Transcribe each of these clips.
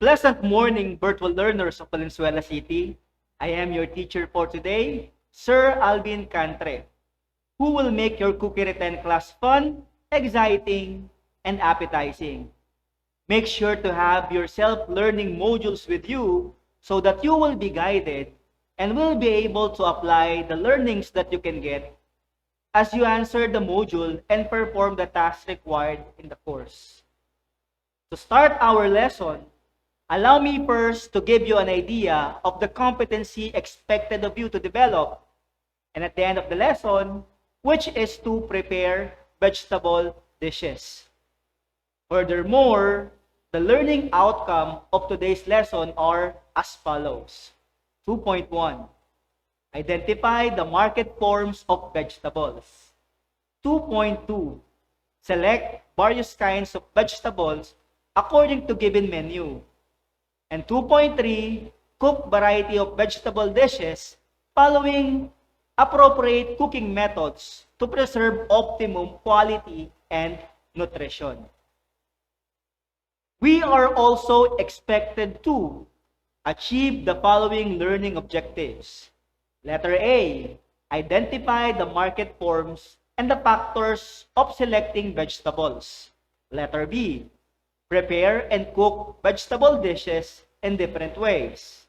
Pleasant morning, virtual learners of Valenzuela City. I am your teacher for today, Sir Alvin Cantre, who will make your cookie written class fun, exciting, and appetizing. Make sure to have your self-learning modules with you so that you will be guided and will be able to apply the learnings that you can get as you answer the module and perform the tasks required in the course. To start our lesson, allow me first to give you an idea of the competency expected of you to develop, and at the end of the lesson, which is to prepare vegetable dishes. Furthermore, the learning outcome of today's lesson are as follows. 2.1. Identify the market forms of vegetables. 2.2. Select various kinds of vegetables according to given menu. And 2.3, cook variety of vegetable dishes following appropriate cooking methods to preserve optimum quality and nutrition. We are also expected to achieve the following learning objectives. Letter A, identify the market forms and the factors of selecting vegetables. Letter B, prepare and cook vegetable dishes in different ways.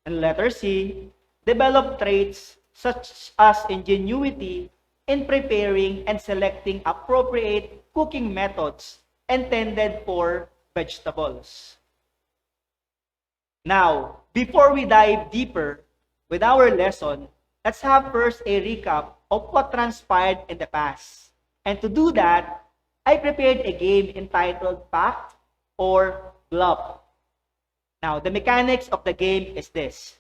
And letter C, develop traits such as ingenuity in preparing and selecting appropriate cooking methods intended for vegetables. Now, before we dive deeper with our lesson, let's have first a recap of what transpired in the past. And to do that, I prepared a game entitled Fact or Bluff. Now, the mechanics of the game is this.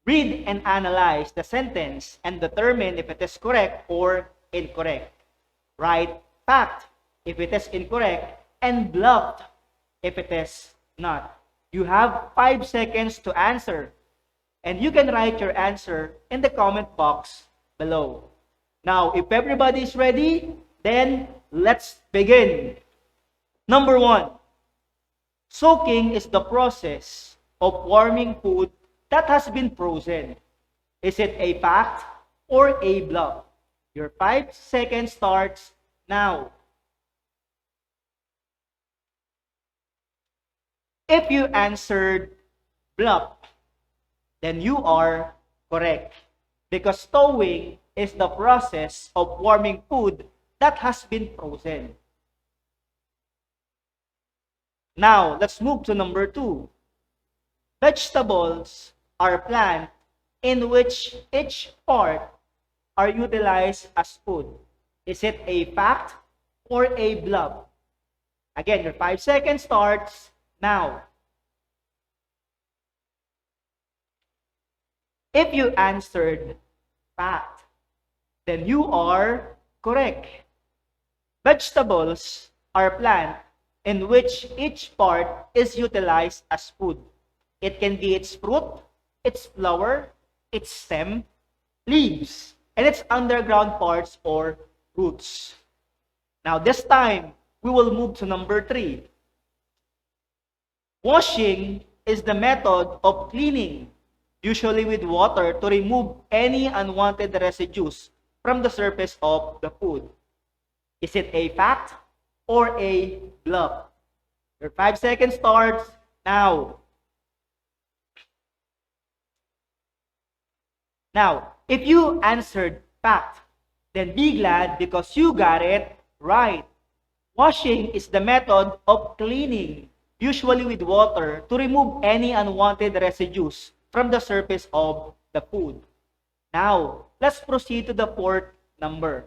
Read and analyze the sentence and determine if it is correct or incorrect. Write fact if it is incorrect and bluff if it is not. You have 5 seconds to answer, and you can write your answer in the comment box below. Now, if everybody is ready, then let's begin. Number 1. Soaking is the process of warming food that has been frozen. Is it a fact or a bluff? Your 5 seconds starts now. If you answered bluff, then you are correct, because stowing is the process of warming food that has been frozen. Now, let's move to number 2. Vegetables are plants in which each part are utilized as food. Is it a fact or a bluff? Again, your 5 seconds starts now. If you answered fact, then you are correct. Vegetables are plants in which each part is utilized as food. It can be its fruit, its flower, its stem, leaves, and its underground parts or roots. Now this time, we will move to number 3. Washing is the method of cleaning, usually with water, to remove any unwanted residues from the surface of the food. Is it a fact or a bluff? Your 5 seconds starts now. Now, if you answered fact, then be glad because you got it right. Washing is the method of cleaning, usually with water, to remove any unwanted residues from the surface of the food. Now, let's proceed to the 4th number.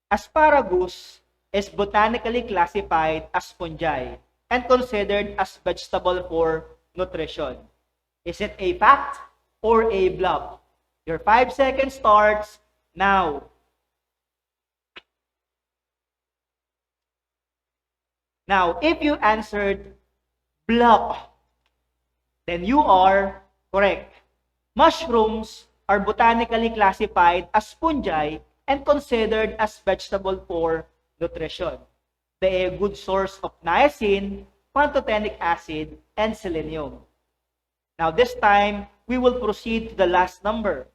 Asparagus is botanically classified as fungi and considered as vegetable for nutrition. Is it a fact or a bluff? Your 5 seconds starts now. Now, if you answered bluff, then you are correct. Mushrooms are botanically classified as fungi and considered as vegetable for nutrition. They are a good source of niacin, pantothenic acid, and selenium. Now this time, we will proceed to the last number.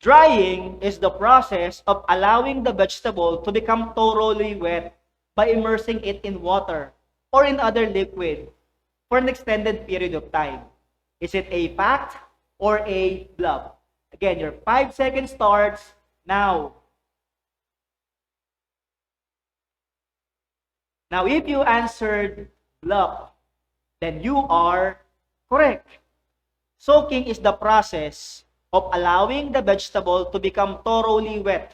Drying is the process of allowing the vegetable to become thoroughly wet by immersing it in water or in other liquid for an extended period of time. Is it a fact or a bluff? Again, your 5 seconds starts now. Now, if you answered bluff, then you are correct. Soaking is the process of allowing the vegetable to become thoroughly wet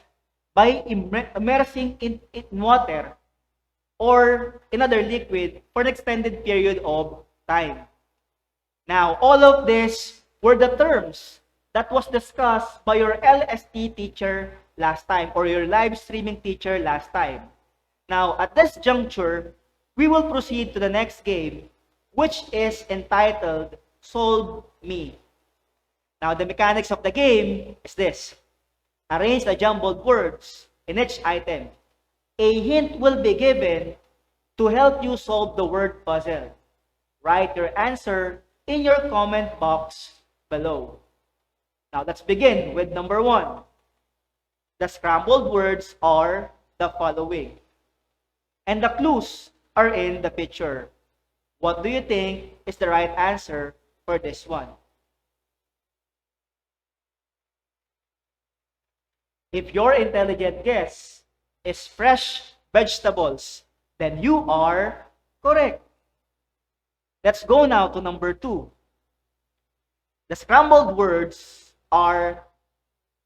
by immersing it in water or in other liquid for an extended period of time. Now, all of this were the terms that was discussed by your LST teacher last time or your live streaming teacher last time. Now, at this juncture, we will proceed to the next game, which is entitled Solve Me. Now, the mechanics of the game is this. Arrange the jumbled words in each item. A hint will be given to help you solve the word puzzle. Write your answer in your comment box below. Now, let's begin with number 1. The scrambled words are the following. And the clues are in the picture. What do you think is the right answer for this one? If your intelligent guess is fresh vegetables, then you are correct. Let's go now to number 2. The scrambled words are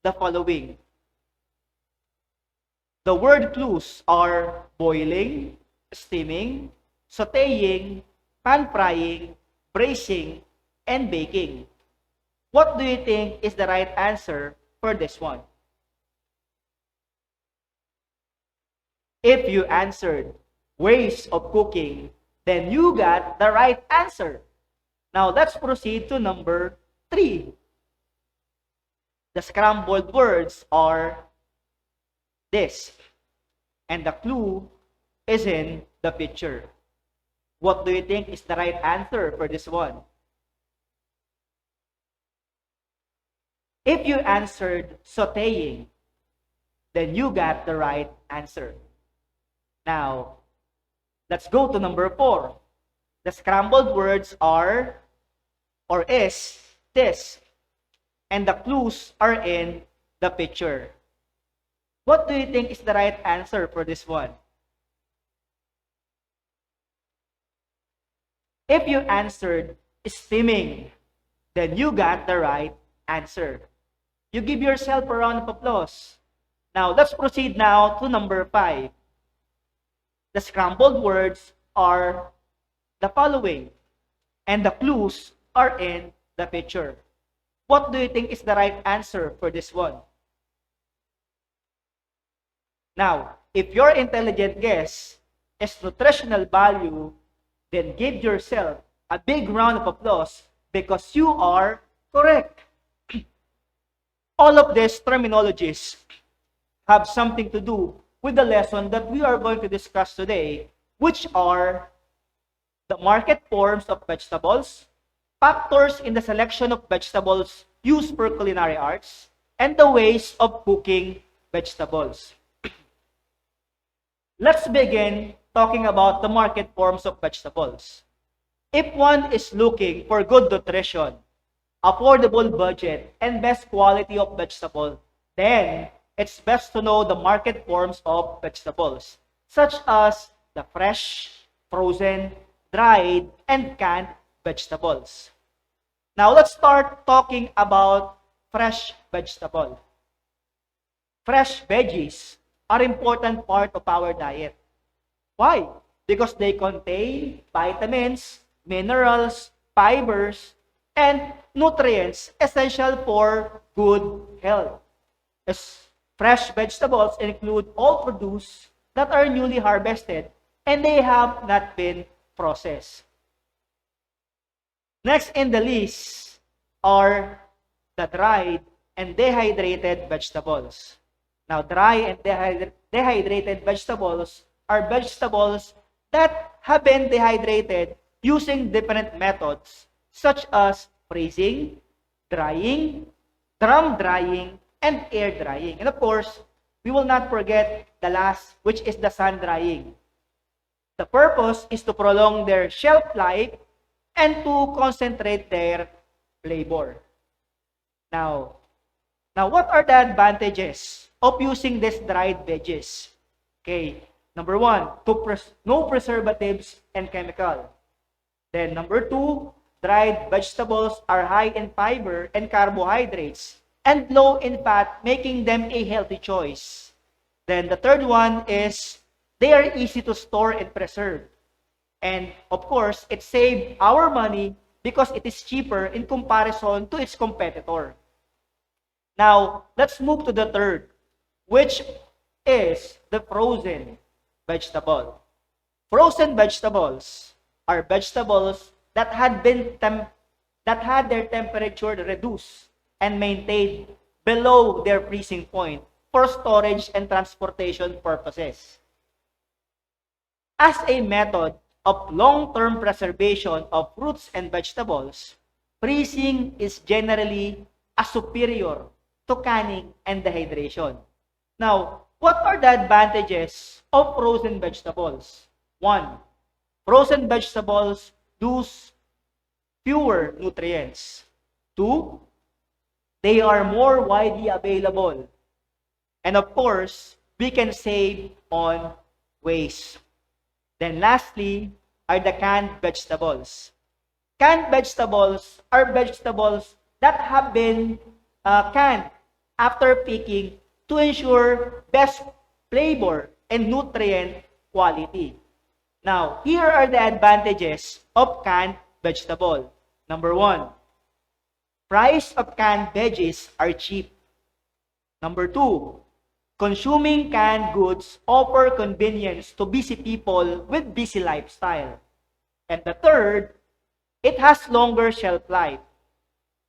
the following. The word clues are boiling, steaming, sautéing, pan-frying, braising, and baking. What do you think is the right answer for this one? If you answered ways of cooking, then you got the right answer. Now, let's proceed to number 3. The scrambled words are this. And the clue is in the picture. What do you think is the right answer for this one? If you answered sautéing, then you got the right answer. Now, let's go to number 4. The scrambled words are or is this. And the clues are in the picture. What do you think is the right answer for this one? If you answered steaming, then you got the right answer. You give yourself a round of applause. Now, let's proceed now to number 5. The scrambled words are the following, and the clues are in the picture. What do you think is the right answer for this one? Now, if your intelligent guess is nutritional value, then give yourself a big round of applause because you are correct. All of these terminologies have something to do with the lesson that we are going to discuss today, which are the market forms of vegetables, factors in the selection of vegetables used for culinary arts, and the ways of cooking vegetables. Let's begin talking about the market forms of vegetables. If one is looking for good nutrition, affordable budget, and best quality of vegetable, then it's best to know the market forms of vegetables, such as the fresh, frozen, dried, and canned vegetables. Now, let's start talking about fresh vegetable. Fresh veggies are an important part of our diet. Why? Because they contain vitamins, minerals, fibers, and nutrients essential for good health. As fresh vegetables include all produce that are newly harvested and they have not been processed. Next in the list are the dried and dehydrated vegetables. Now, dry and dehydrated vegetables are vegetables that have been dehydrated using different methods such as freezing, drying, drum drying, and air drying. And of course, we will not forget the last, which is the sun drying. The purpose is to prolong their shelf life and to concentrate their flavor. Now what are the advantages of using these dried veggies? Okay, number one, no preservatives and chemical. Then number two, dried vegetables are high in fiber and carbohydrates and low in fat, making them a healthy choice. Then the third one is they are easy to store and preserve. And of course, it saves our money because it is cheaper in comparison to its competitor. Now, let's move to the third, which is the frozen vegetable. Frozen vegetables are vegetables that had their temperature reduced and maintained below their freezing point for storage and transportation purposes. As a method of long-term preservation of fruits and vegetables, freezing is generally a superior to canning and dehydration. Now, what are the advantages of frozen vegetables? One, frozen vegetables use fewer nutrients. Two, they are more widely available. And of course, we can save on waste. Then lastly are the canned vegetables. Canned vegetables are vegetables that have been canned after picking to ensure best flavor and nutrient quality. Now, here are the advantages of canned vegetable. Number one, price of canned veggies are cheap. Number two, consuming canned goods offer convenience to busy people with busy lifestyle. And the third, it has longer shelf life.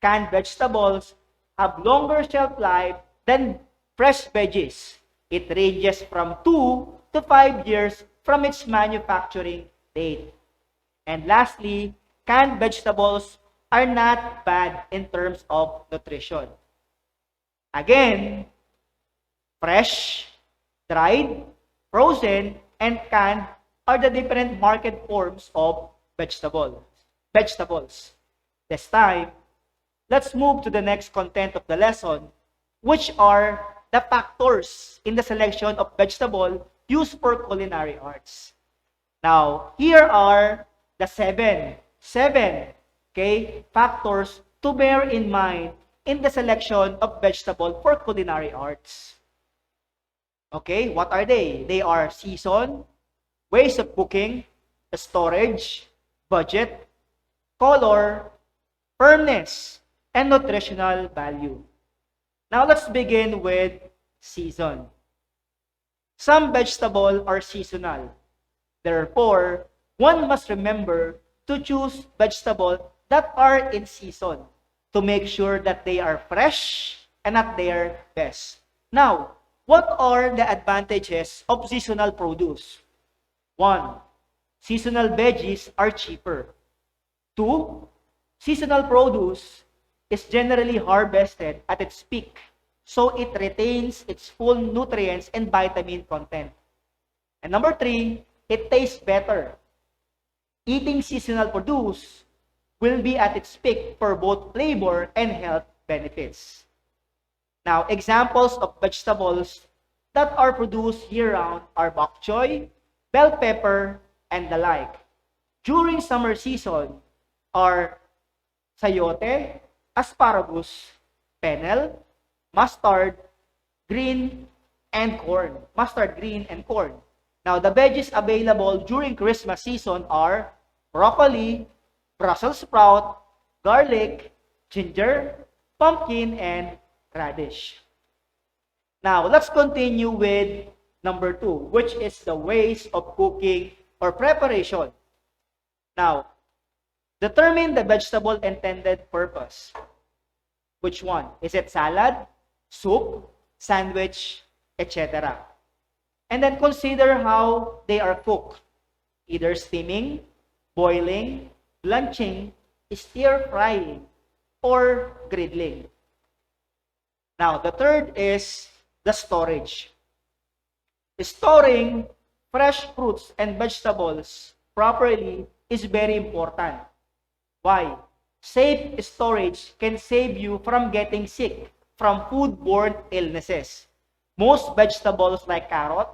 Canned vegetables have longer shelf life than fresh veggies. It ranges from 2 to 5 years from its manufacturing date. And lastly, canned vegetables are not bad in terms of nutrition. Again, fresh, dried, frozen, and canned are the different market forms of vegetables. This time, let's move to the next content of the lesson, which are the factors in the selection of vegetable used for culinary arts. Now, here are the seven factors to bear in mind in the selection of vegetable for culinary arts. Okay, what are they? They are season, ways of cooking, storage, budget, color, firmness, and nutritional value. Now let's begin with season. Some vegetables are seasonal. Therefore, one must remember to choose vegetables that are in season to make sure that they are fresh and at their best. Now, what are the advantages of seasonal produce? 1. Seasonal veggies are cheaper. 2. Seasonal produce is generally harvested at its peak, so it retains its full nutrients and vitamin content. And number 3, it tastes better. Eating seasonal produce will be at its peak for both flavor and health benefits. Now, examples of vegetables that are produced year-round are bok choy, bell pepper, and the like. During summer season are sayote, asparagus, fennel, mustard green, and corn. Now, the veggies available during Christmas season are broccoli, Brussels sprout, garlic, ginger, pumpkin, and radish. Now, let's continue with number 2, which is the ways of cooking or preparation. Now, determine the vegetable intended purpose. Which one? Is it salad, soup, sandwich, etc.? And then consider how they are cooked. either steaming, boiling, blanching, stir frying, or griddling. Now, the third is the storage. Storing fresh fruits and vegetables properly is very important. Why? Safe storage can save you from getting sick from foodborne illnesses. Most vegetables like carrot,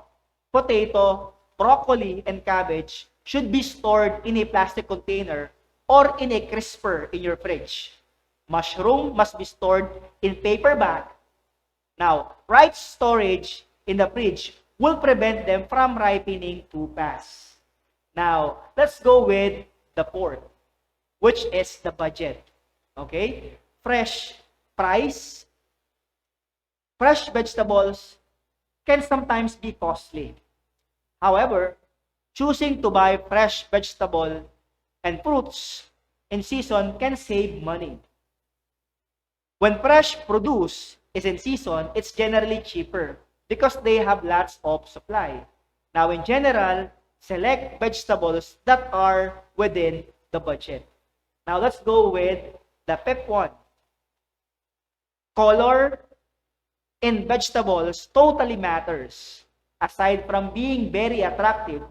potato, broccoli, and cabbage should be stored in a plastic container or in a crisper in your fridge. Mushroom must be stored in paper bag. Now, right storage in the fridge will prevent them from ripening too fast. Now, let's go with the fourth, which is the budget. Okay? Fresh price. Fresh vegetables can sometimes be costly. However, choosing to buy fresh vegetable and fruits in season can save money. When fresh produce is in season, it's generally cheaper because they have lots of supply. Now, in general, select vegetables that are within the budget. Now, let's go with the fifth one. Color in vegetables totally matters. Aside from being very attractive,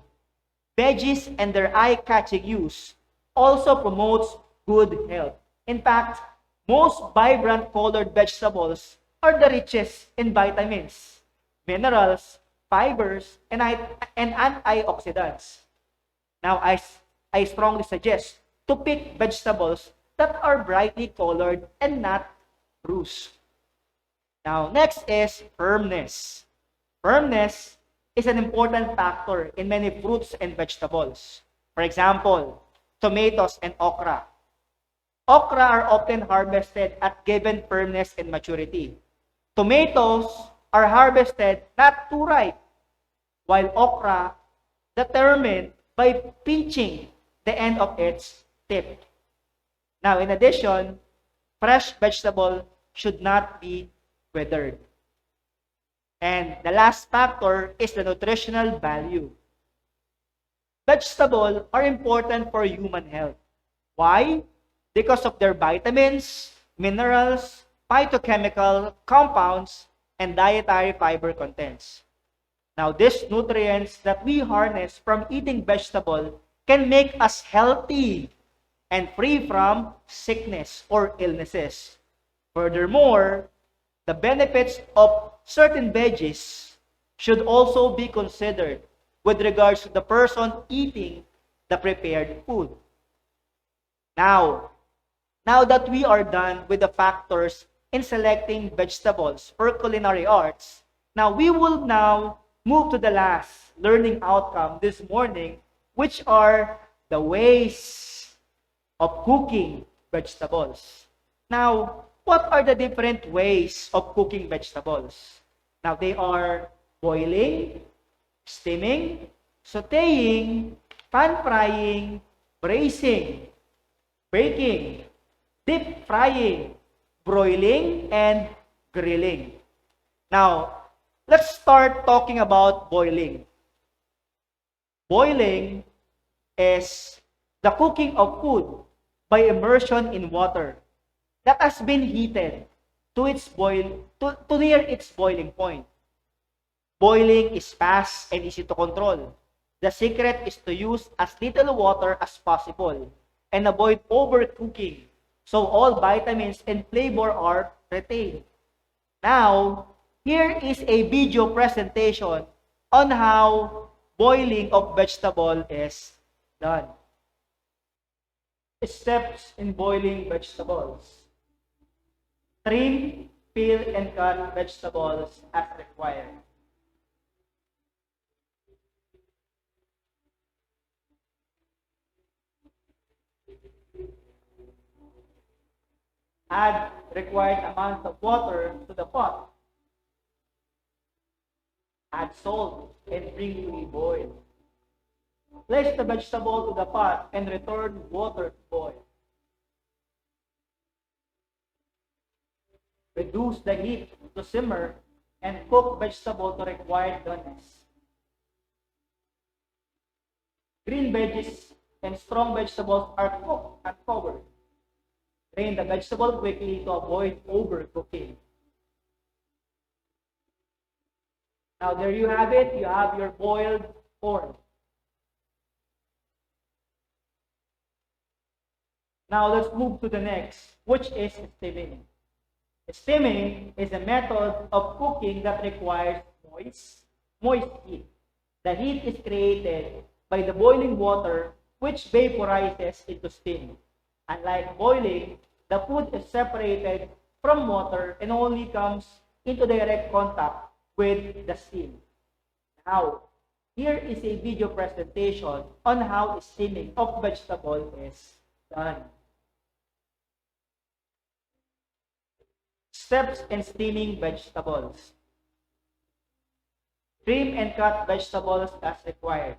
veggies and their eye-catching use also promotes good health. In fact, most vibrant colored vegetables are the richest in vitamins, minerals, fibers, and antioxidants. Now, I strongly suggest to pick vegetables that are brightly colored and not bruised. Now, next is firmness. Firmness is an important factor in many fruits and vegetables. For example, tomatoes and okra. Okra are often harvested at given firmness and maturity. Tomatoes are harvested not too ripe, while okra determined by pinching the end of its tip. Now, in addition, fresh vegetable should not be weathered. And the last factor is the nutritional value. Vegetables are important for human health. Why? Because of their vitamins, minerals, phytochemical compounds, and dietary fiber contents. Now, these nutrients that we harness from eating vegetable can make us healthy and free from sickness or illnesses. Furthermore, the benefits of certain veggies should also be considered with regards to the person eating the prepared food. Now that we are done with the factors in selecting vegetables for culinary arts, now we will now move to the last learning outcome this morning, which are the ways of cooking vegetables. Now, what are the different ways of cooking vegetables? Now, they are boiling, steaming, sautéing, pan frying, braising, baking, deep frying, broiling, and grilling. Now, let's start talking about boiling. Boiling is the cooking of food by immersion in water that has been heated to near its boiling point. Boiling is fast and easy to control. The secret is to use as little water as possible and avoid overcooking so all vitamins and flavor are retained. Now, here is a video presentation on how boiling of vegetable is done. Steps in boiling vegetables. Trim, peel, and cut vegetables as required. Add required amount of water to the pot. Add salt and bring to a boil. Place the vegetable to the pot and return water to boil. Reduce the heat to simmer and cook vegetable to required doneness. Green veggies and strong vegetables are cooked and covered. Drain the vegetable quickly to avoid overcooking. Now there you have it. You have your boiled corn. Now let's move to the next, which is steaming. Steaming is a method of cooking that requires moist heat. The heat is created by the boiling water, which vaporizes into steam. Unlike boiling, the food is separated from water and only comes into direct contact with the steam. Now, here is a video presentation on how steaming of vegetable is done. Steps in steaming vegetables. Trim and cut vegetables as required.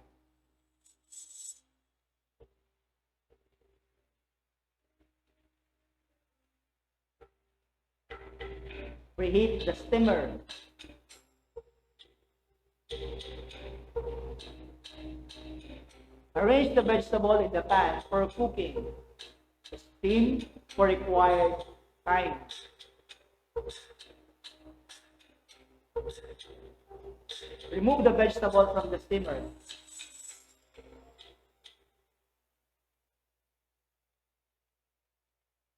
Preheat the steamer. Arrange the vegetable in the pan for cooking. Steam for required time. Remove the vegetable from the steamer.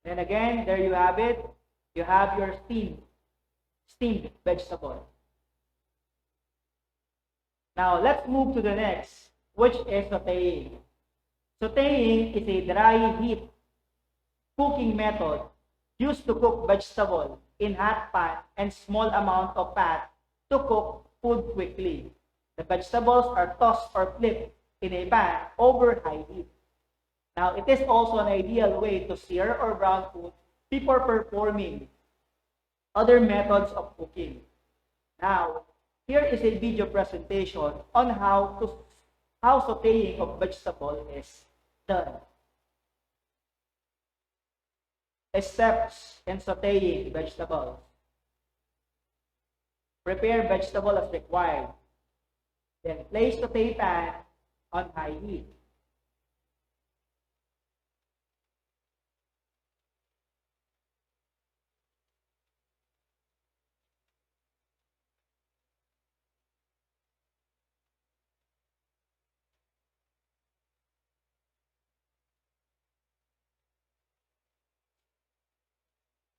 And again, there you have it. You have your steamed vegetable. Now, let's move to the next, which is sauteing. Sauteing is a dry heat cooking method used to cook vegetable in hot pan and small amount of fat to cook food quickly. The vegetables are tossed or flipped in a pan over high heat. Now, it is also an ideal way to sear or brown food before performing other methods of cooking. Now, here is a video presentation on how sauteing of vegetable is done. Steps in sauteing vegetables. Prepare vegetable as required. Then place saute pan on high heat.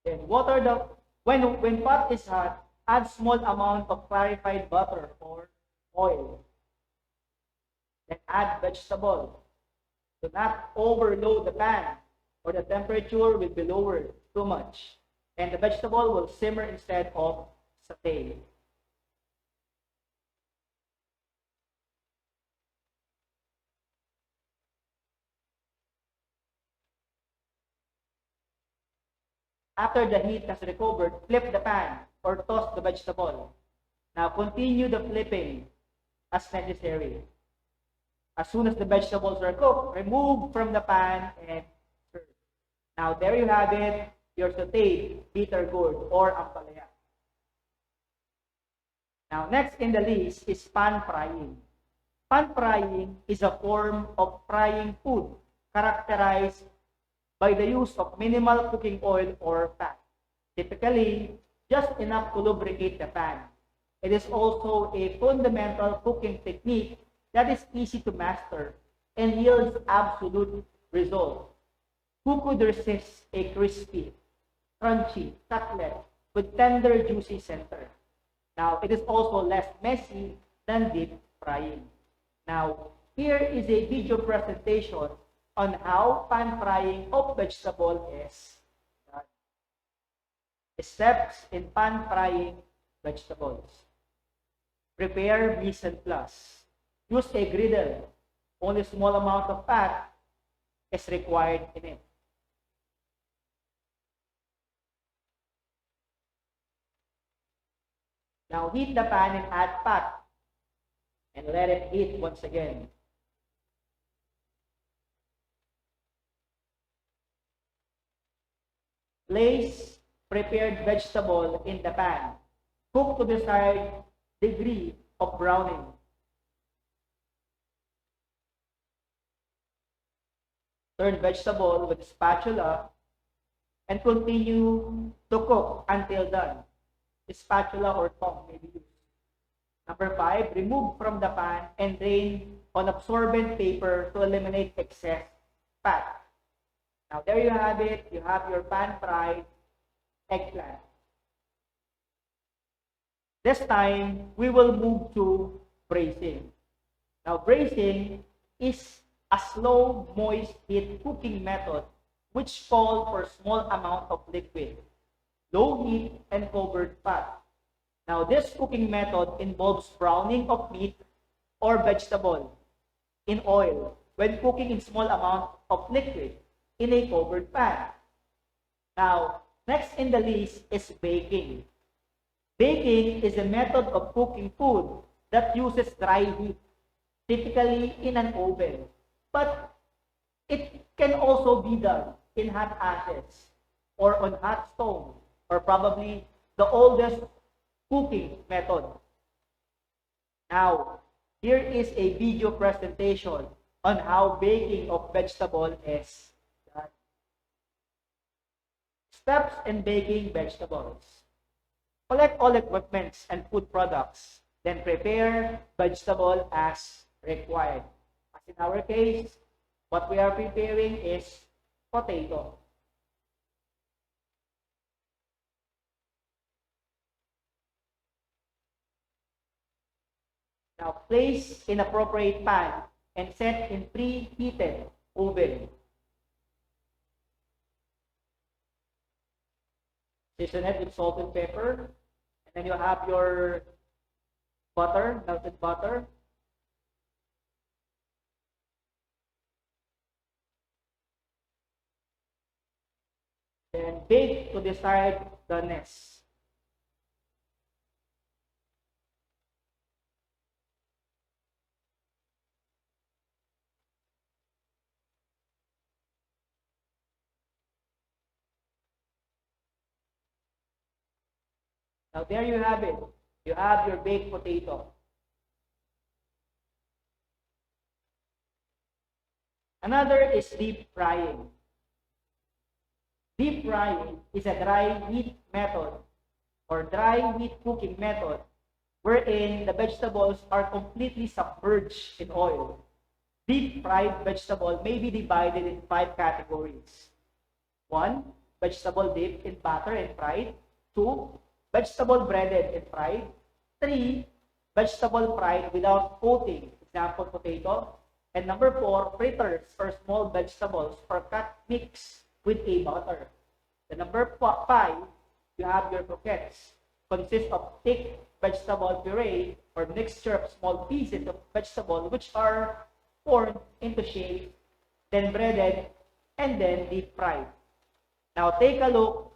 Then when pot is hot, add small amount of clarified butter or oil. Then add vegetable. Do not overload the pan or the temperature will be lowered too much and the vegetable will simmer instead of saute. After the heat has recovered, flip the pan or toss the vegetable. Now continue the flipping as necessary. As soon as the vegetables are cooked, remove from the pan and serve. Now there you have it, your sauteed bitter gourd or ampalaya. Now next in the list is pan frying. Pan frying is a form of frying food characterized by the use of minimal cooking oil or fat. Typically, just enough to lubricate the pan. It is also a fundamental cooking technique that is easy to master and yields absolute results. Who could resist a crispy, crunchy cutlet with tender, juicy center? Now, it is also less messy than deep frying. Now, here is a video presentation on how pan frying of vegetable is done. Steps in pan frying vegetables. Prepare mise en place. Use a griddle. Only small amount of fat is required in it. Now heat the pan and add fat and let it heat once again. Place prepared vegetable in the pan. Cook to desired degree of browning. turn vegetable with spatula, and continue to cook until done. Spatula or tong may be used. Number 5, remove from the pan and drain on absorbent paper to eliminate excess fat. Now there you have it. You have your pan-fried eggplant. This time, we will move to braising. Now braising is a slow, moist heat cooking method which calls for small amount of liquid, low heat, and covered fat. Now this cooking method involves browning of meat or vegetable in oil when cooking in small amount of liquid in a covered pan. Now, next in the list is baking. Baking is a method of cooking food that uses dry heat, typically in an oven, but it can also be done in hot ashes or on hot stone, or probably the oldest cooking method. Now, here is a video presentation on how baking of vegetable is done. Steps in baking vegetables. Collect all equipments and food products, then prepare vegetable as required. As in our case, what we are preparing is potato. Now place in appropriate pan and set in preheated oven. Season it with salt and pepper. And then you have your butter, melted butter. Then bake to desired doneness. Now there you have it. You have your baked potato. Another is deep frying. Deep frying is a dry heat method or dry heat cooking method wherein the vegetables are completely submerged in oil. Deep fried vegetable may be divided in 5 categories. 1, vegetable dipped in batter and fried. 2, vegetable breaded and fried. 3, vegetable fried without coating, example potato. And number 4, fritters or small vegetables or cut mix with a butter. The number 5, you have your croquettes. Consists of thick vegetable puree or mixture of small pieces of vegetable which are formed into shape, then breaded, and then deep fried. Now take a look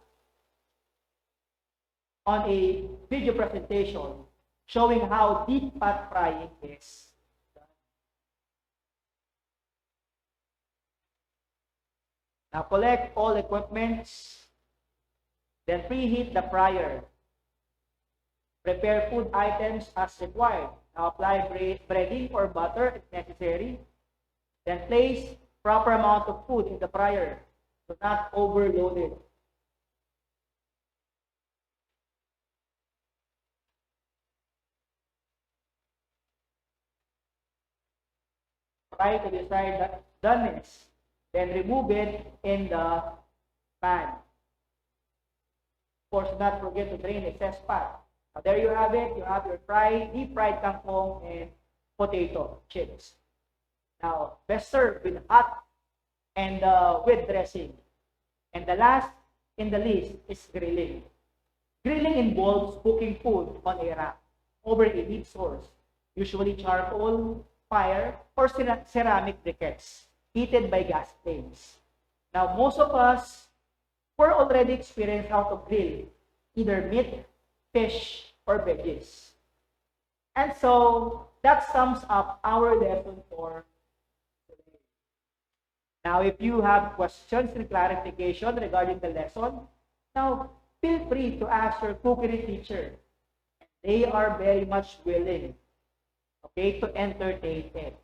on a video presentation showing how deep pat frying is done. Now collect all equipments, then preheat the fryer. Prepare food items as required. Now apply breading or butter if necessary. Then place proper amount of food in the fryer. Do not overload it. Fry to desired doneness. Then remove it in the pan. Of course, do not forget to drain excess fat. Now there you have it. You have your deep fried kangkong and potato chips. Now, best served with hot and with dressing. And the last in the list is grilling. Grilling involves cooking food on a rack over a heat source, usually charcoal, fire, or ceramic briquettes, heated by gas flames. Now, most of us were already experienced how to grill either meat, fish, or veggies. And so, that sums up our lesson for today. Now, if you have questions and clarification regarding the lesson, now feel free to ask your cookery teacher. They are very much willing, okay, to entertain it.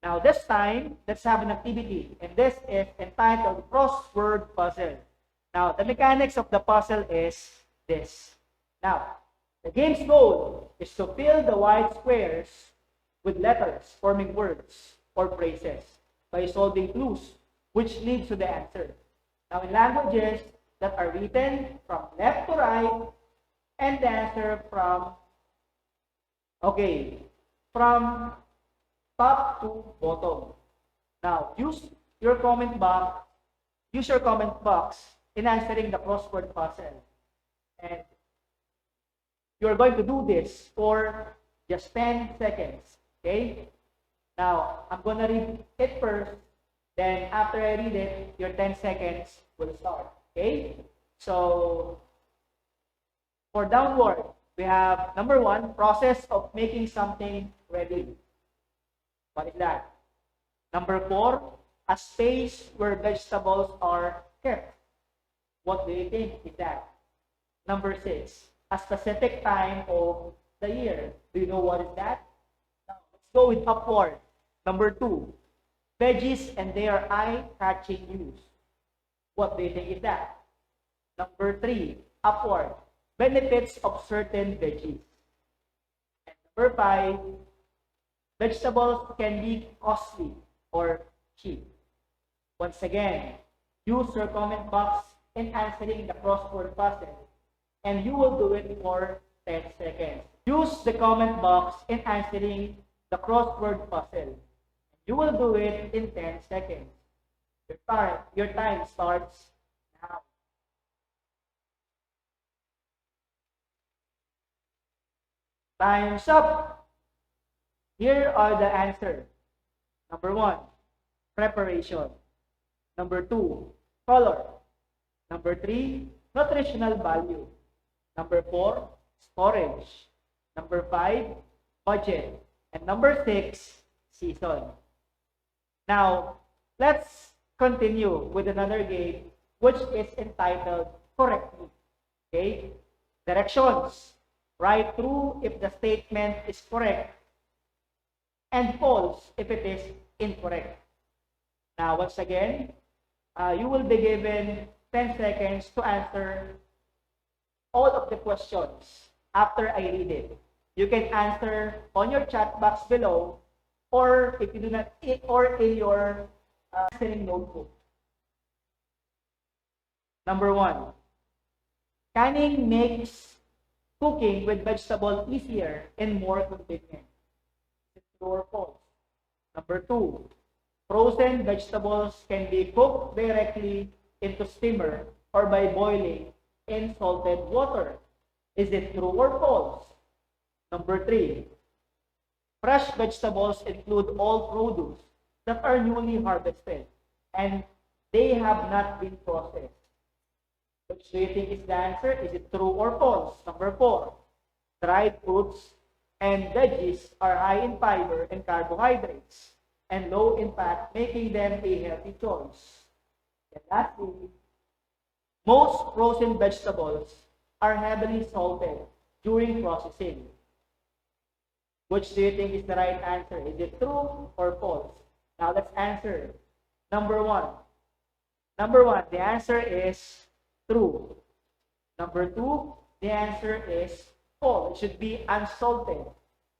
Now this time, let's have an activity, and this is entitled Crossword Puzzle. Now, the mechanics of the puzzle is this. Now, the game's goal is to fill the white squares with letters forming words or phrases by solving clues, which leads to the answer. Now, in languages that are written from left to right, and the answer from, from top to bottom. Now, your comment box, use your comment box in answering the crossword puzzle. And you're going to do this for just 10 seconds. Okay? Now, I'm going to read it first. Then, after I read it, your 10 seconds will start. Okay? So, for downward, we have number 1, process of making something ready. What is that? Number 4, a space where vegetables are kept. What do you think is that? Number 6, a specific time of the year. Do you know what is that? Now, let's go with upward. Number 2, veggies and their eye-catching use. What do you think is that? Number 3, upward, benefits of certain veggies. And number 5, vegetables can be costly or cheap. Once again, use your comment box in answering the crossword puzzle, and you will do it for 10 seconds. Use the comment box in answering the crossword puzzle. You will do it in 10 seconds. Your time starts now. Time's up. Here are the answers. Number 1, preparation. Number 2, color. Number 3, nutritional value. Number 4, storage. Number 5, budget. And number 6, season. Now, let's continue with another game which is entitled Correct Me. Okay? Directions. Write true if the statement is correct and false if it is incorrect. Now, once again, you will be given 10 seconds to answer all of the questions after I read it. You can answer on your chat box below, or if you do not, or in your answering notebook. Number 1, canning makes cooking with vegetable easier and more convenient. Is it true or false? Number 2, frozen vegetables can be cooked directly into steamer or by boiling in salted water. Is it true or false? Number 3, fresh vegetables include all produce that are newly harvested and they have not been processed. Which do you think is the answer? Is it true or false? Number 4, dried fruits and veggies are high in fiber and carbohydrates and low in fat, making them a healthy choice. And lastly, most frozen vegetables are heavily salted during processing. Which do you think is the right answer? Is it true or false? Now let's answer. Number 1. Number 1, the answer is true. Number 2, the answer is false. It should be unsalted.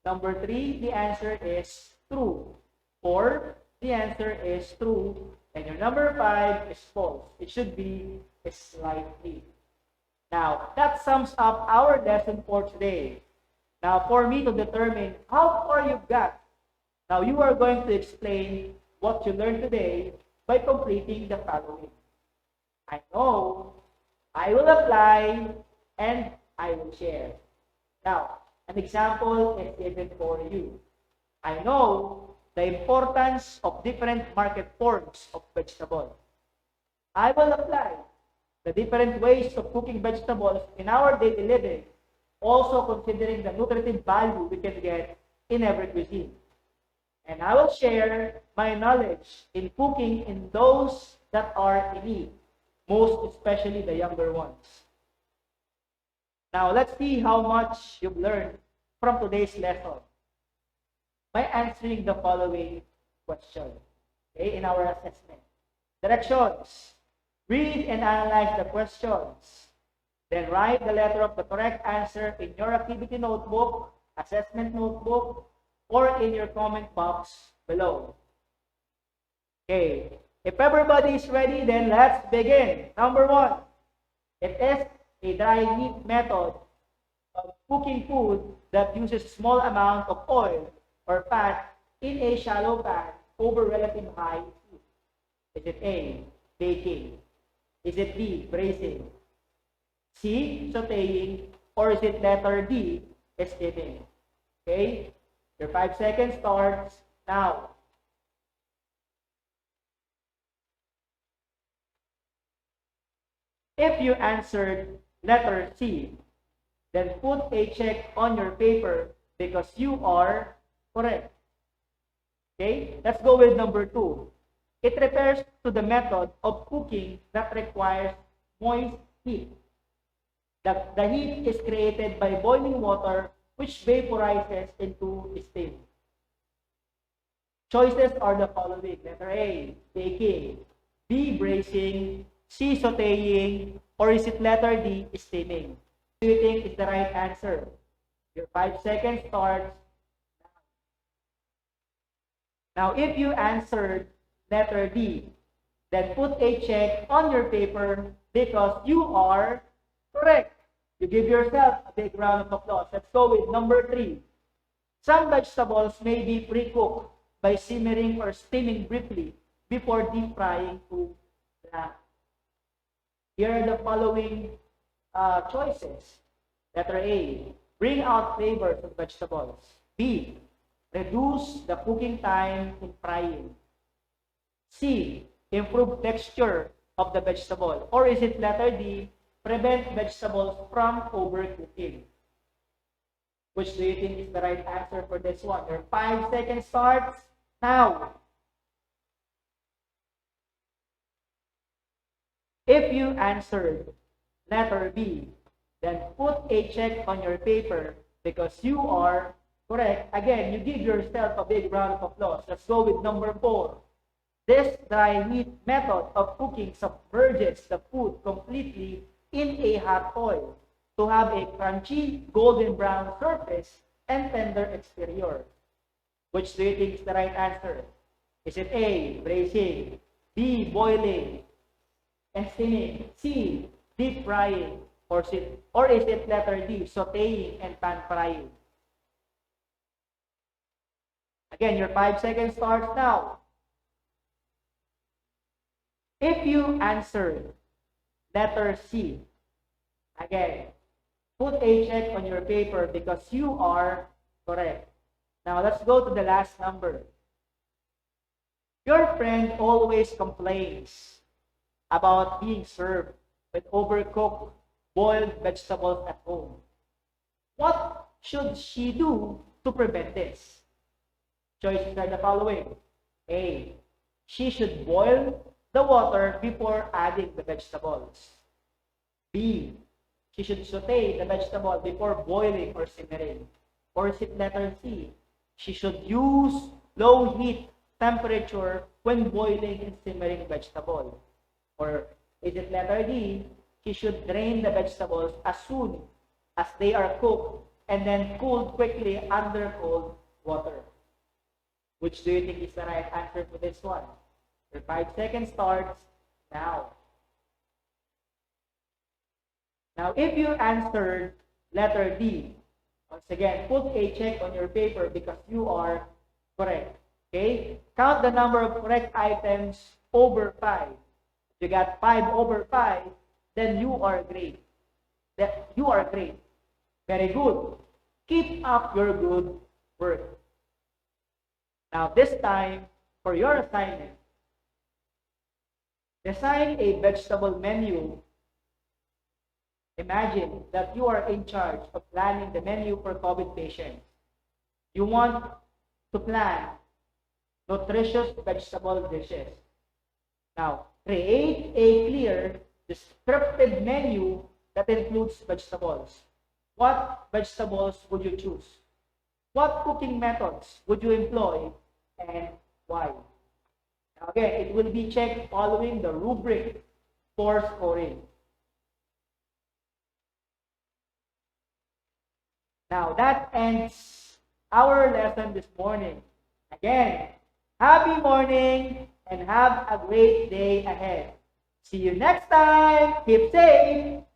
Number 3, the answer is true. 4, the answer is true. And your number 5 is false. It should be slightly. Now, that sums up our lesson for today. Now, for me to determine how far you've got, now you are going to explain what you learned today by completing the following. I know, I will apply, and I will share. Now, an example is given for you. I know the importance of different market forms of vegetable. I will apply the different ways of cooking vegetables in our daily living, also considering the nutritive value we can get in every cuisine. And I will share my knowledge in cooking in those that are in need, most especially the younger ones. Now, let's see how much you've learned from today's lesson by answering the following question, okay, in our assessment. Directions. Read and analyze the questions. Then write the letter of the correct answer in your activity notebook, assessment notebook, or in your comment box below. Okay, if everybody is ready, then let's begin. Number 1, it is a dry heat method of cooking food that uses small amount of oil or fat in a shallow pan over relative high heat. Is it A, baking? Is it B, braising? C, sauteing? Or is it letter D, steaming? Okay, your 5 seconds starts now. If you answered letter C, then put a check on your paper because you are correct. Okay, let's go with number 2. It refers to the method of cooking that requires moist heat. The heat is created by boiling water which vaporizes into steam. Choices are the following. Letter A, baking. B, braising. C, sauteing. Or is it letter D, steaming? What do you think is the right answer? Your 5 seconds starts now. If you answered letter D, then put a check on your paper because you are correct. You give yourself a big round of applause. Let's go with number 3. Some vegetables may be pre-cooked by simmering or steaming briefly before deep frying to black. Here are the following choices. Letter A, bring out flavors of vegetables. B, reduce the cooking time in frying. C, improve texture of the vegetable. Or is it letter D, prevent vegetables from overcooking? Which do you think is the right answer for this one? Your 5 seconds starts now. If you answered letter B, then put a check on your paper because you are correct. Again, you give yourself a big round of applause. Let's go with number 4. This dry heat method of cooking submerges the food completely in a hot oil to have a crunchy golden brown surface and tender exterior. Which do you think is the right answer? Is it A, braising, B, boiling and steaming, C, deep frying, or is it letter D, sauteing and pan frying? Again, your 5 seconds starts now. If you answered letter C, again, put a check on your paper because you are correct. Now, let's go to the last number. Your friend always complains about being served with overcooked boiled vegetables at home. What should she do to prevent this? Choices are the following. A, she should boil the water before adding the vegetables. B, she should saute the vegetable before boiling or simmering. Or is it letter C, she should use low heat temperature when boiling and simmering vegetable? Or is it letter D, she should drain the vegetables as soon as they are cooked and then cooled quickly under cold water? Which do you think is the right answer to this one? Your 5 seconds starts now. Now, if you answered letter D, once again, put a check on your paper because you are correct. Okay? Count the number of correct items over 5. If you got 5 over 5, then you are great. You are great. Very good. Keep up your good work. Now, this time, for your assignment, design a vegetable menu. Imagine that you are in charge of planning the menu for COVID patients. You want to plan nutritious vegetable dishes. Now, create a clear, descriptive menu that includes vegetables. What vegetables would you choose? What cooking methods would you employ? And Why? Now again, it will be checked following the rubric for scoring. Now that ends our lesson this morning. Again, happy morning and have a great day ahead. See you next time. Keep safe.